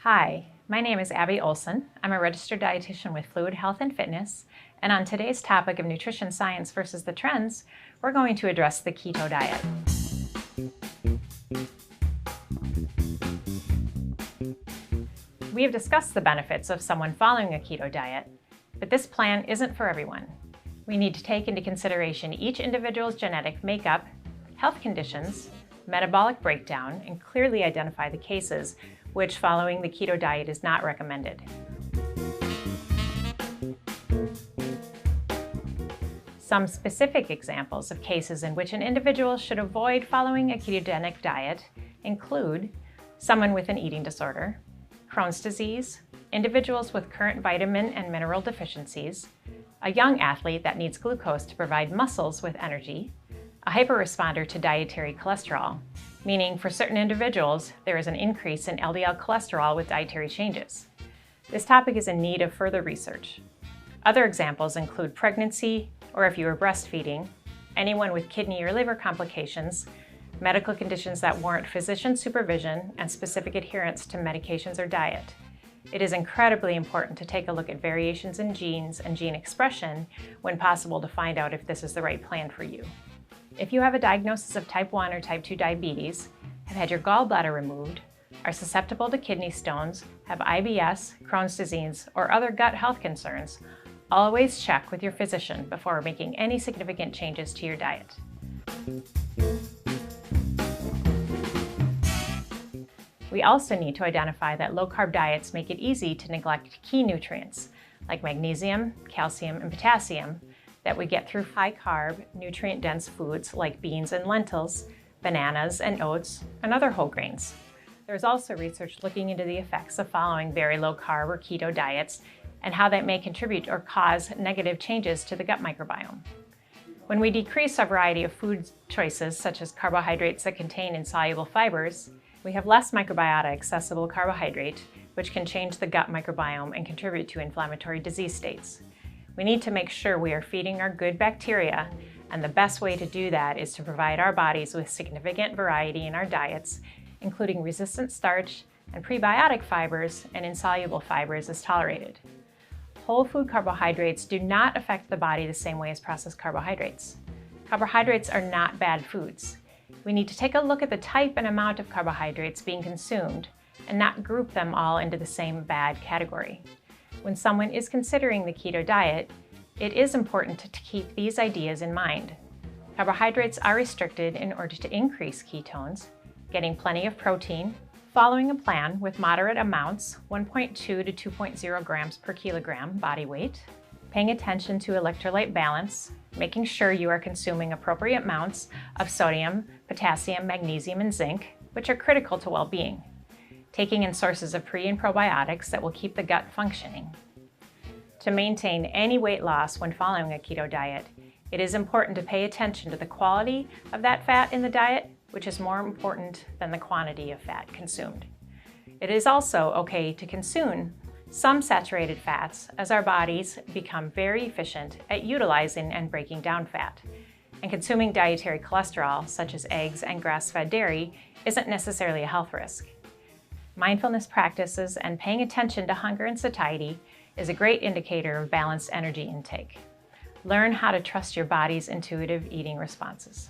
Hi, my name is Abby Olson. I'm a registered dietitian with Fluid Health and Fitness, and on today's topic of nutrition science versus the trends, we're going to address the keto diet. We have discussed the benefits of someone following a keto diet, but this plan isn't for everyone. We need to take into consideration each individual's genetic makeup, health conditions, metabolic breakdown, and clearly identify the cases which following the keto diet is not recommended. Some specific examples of cases in which an individual should avoid following a ketogenic diet include someone with an eating disorder, Crohn's disease, individuals with current vitamin and mineral deficiencies, a young athlete that needs glucose to provide muscles with energy, a hyperresponder to dietary cholesterol, meaning for certain individuals, there is an increase in LDL cholesterol with dietary changes. This topic is in need of further research. Other examples include pregnancy, or if you are breastfeeding, anyone with kidney or liver complications, medical conditions that warrant physician supervision, and specific adherence to medications or diet. It is incredibly important to take a look at variations in genes and gene expression when possible to find out if this is the right plan for you. If you have a diagnosis of type 1 or type 2 diabetes, have had your gallbladder removed, are susceptible to kidney stones, have IBS, Crohn's disease, or other gut health concerns, always check with your physician before making any significant changes to your diet. We also need to identify that low-carb diets make it easy to neglect key nutrients like magnesium, calcium, and potassium that we get through high-carb, nutrient-dense foods like beans and lentils, bananas and oats, and other whole grains. There's also research looking into the effects of following very low-carb or keto diets and how that may contribute or cause negative changes to the gut microbiome. When we decrease a variety of food choices, such as carbohydrates that contain insoluble fibers, we have less microbiota-accessible carbohydrate, which can change the gut microbiome and contribute to inflammatory disease states. We need to make sure we are feeding our good bacteria, and the best way to do that is to provide our bodies with significant variety in our diets, including resistant starch and prebiotic fibers and insoluble fibers as tolerated. Whole food carbohydrates do not affect the body the same way as processed carbohydrates. Carbohydrates are not bad foods. We need to take a look at the type and amount of carbohydrates being consumed and not group them all into the same bad category. When someone is considering the keto diet, it is important to keep these ideas in mind. Carbohydrates are restricted in order to increase ketones, getting plenty of protein, following a plan with moderate amounts, 1.2 to 2.0 grams per kilogram body weight, paying attention to electrolyte balance, making sure you are consuming appropriate amounts of sodium, potassium, magnesium, and zinc, which are critical to well-being, taking in sources of pre and probiotics that will keep the gut functioning. To maintain any weight loss when following a keto diet, it is important to pay attention to the quality of that fat in the diet, which is more important than the quantity of fat consumed. It is also okay to consume some saturated fats as our bodies become very efficient at utilizing and breaking down fat. And consuming dietary cholesterol, such as eggs and grass-fed dairy, isn't necessarily a health risk. Mindfulness practices and paying attention to hunger and satiety is a great indicator of balanced energy intake. Learn how to trust your body's intuitive eating responses.